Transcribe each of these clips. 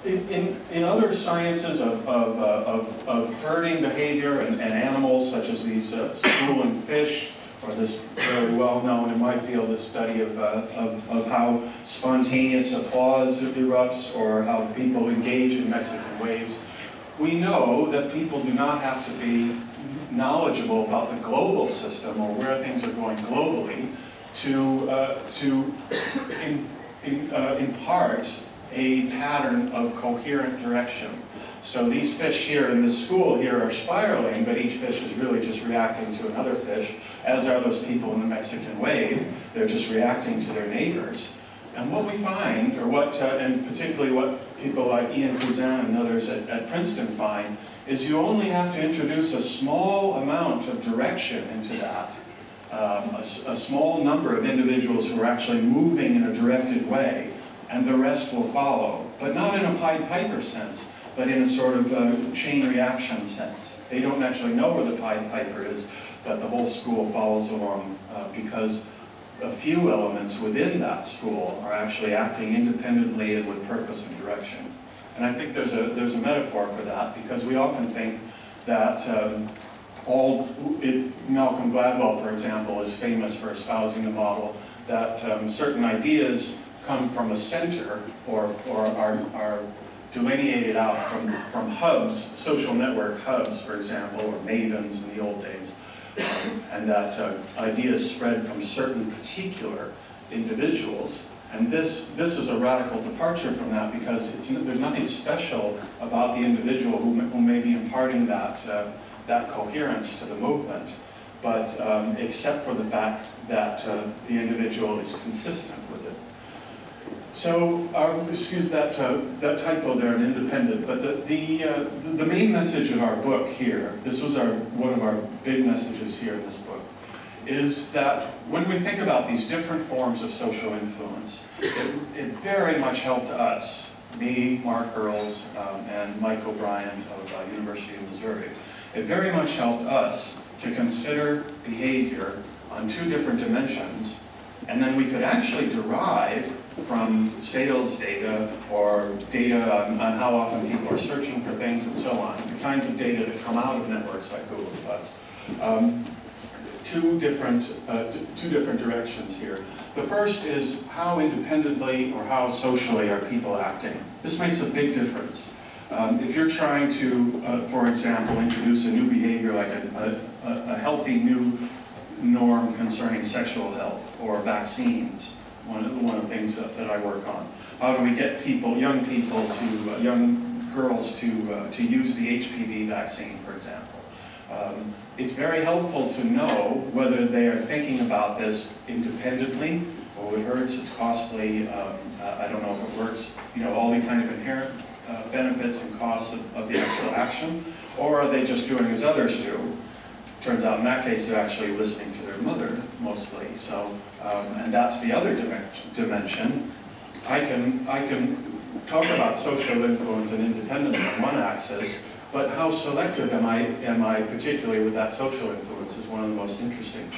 In other sciences of herding behavior and animals, such as these schooling fish, or this very well known in my field, this study of how spontaneous applause erupts, or how people engage in Mexican waves, we know that people do not have to be knowledgeable about the global system or where things are going globally to impart a pattern of coherent direction. So these fish here in this school here are spiraling, but each fish is really just reacting to another fish, as are those people in the Mexican wave. They're just reacting to their neighbors. And what we find, or what, and particularly what people like Ian Cousin and others at Princeton find, is you only have to introduce a small amount of direction into that. A small number of individuals who are actually moving in a directed way, and the rest will follow. But not in a Pied Piper sense, but in a sort of chain reaction sense. They don't actually know where the Pied Piper is, but the whole school follows along because a few elements within that school are actually acting independently and with purpose and direction. And I think there's a metaphor for that, because we often think that Malcolm Gladwell, for example, is famous for espousing the model that certain ideas come from a center or are delineated out from hubs, social network hubs, for example, or mavens in the old days, and that ideas spread from certain particular individuals. And this is a radical departure from that, because there's nothing special about the individual who may be imparting that coherence to the movement, but except for the fact that the individual is consistent with it. So, excuse that typo there, an independent, but the main message of our book here, this was one of our big messages here in this book, is that when we think about these different forms of social influence, it very much helped us, me, Mark Earls, and Mike O'Brien of University of Missouri, it very much helped us to consider behavior on two different dimensions, and then we could actually derive from sales data or data on how often people are searching for things and so on, the kinds of data that come out of networks like Google Plus. Two different directions here. The first is how independently or how socially are people acting. This makes a big difference. If you're trying to, for example, introduce a new behavior like a healthy new norm concerning sexual health or vaccines, one of the things that I work on. How do we get young girls to use the HPV vaccine, for example? It's very helpful to know whether they are thinking about this independently. Oh, it hurts, it's costly, I don't know if it works, all the kind of inherent benefits and costs of the actual action, or are they just doing as others do? Turns out in that case they're actually listening to their mother mostly. So, and that's the other dimension. I can talk about social influence and independence on one axis, but how selective am I particularly with that social influence is one of the most interesting.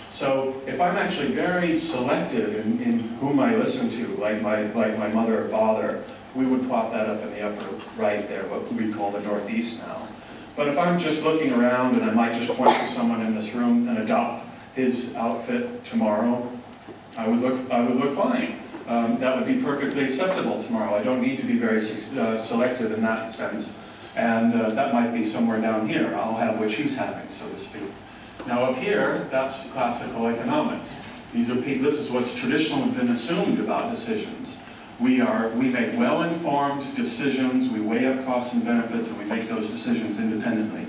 So if I'm actually very selective in whom I listen to, like my mother or father, we would plot that up in the upper right there, what we call the Northeast now. But if I'm just looking around and I might just point to someone in this room and adopt his outfit tomorrow, I would look fine. That would be perfectly acceptable tomorrow. I don't need to be very selective in that sense. And that might be somewhere down here. I'll have what she's having, so to speak. Now up here, that's classical economics. This is what's traditionally been assumed about decisions. We make well-informed decisions, we weigh up costs and benefits, and we make those decisions independently.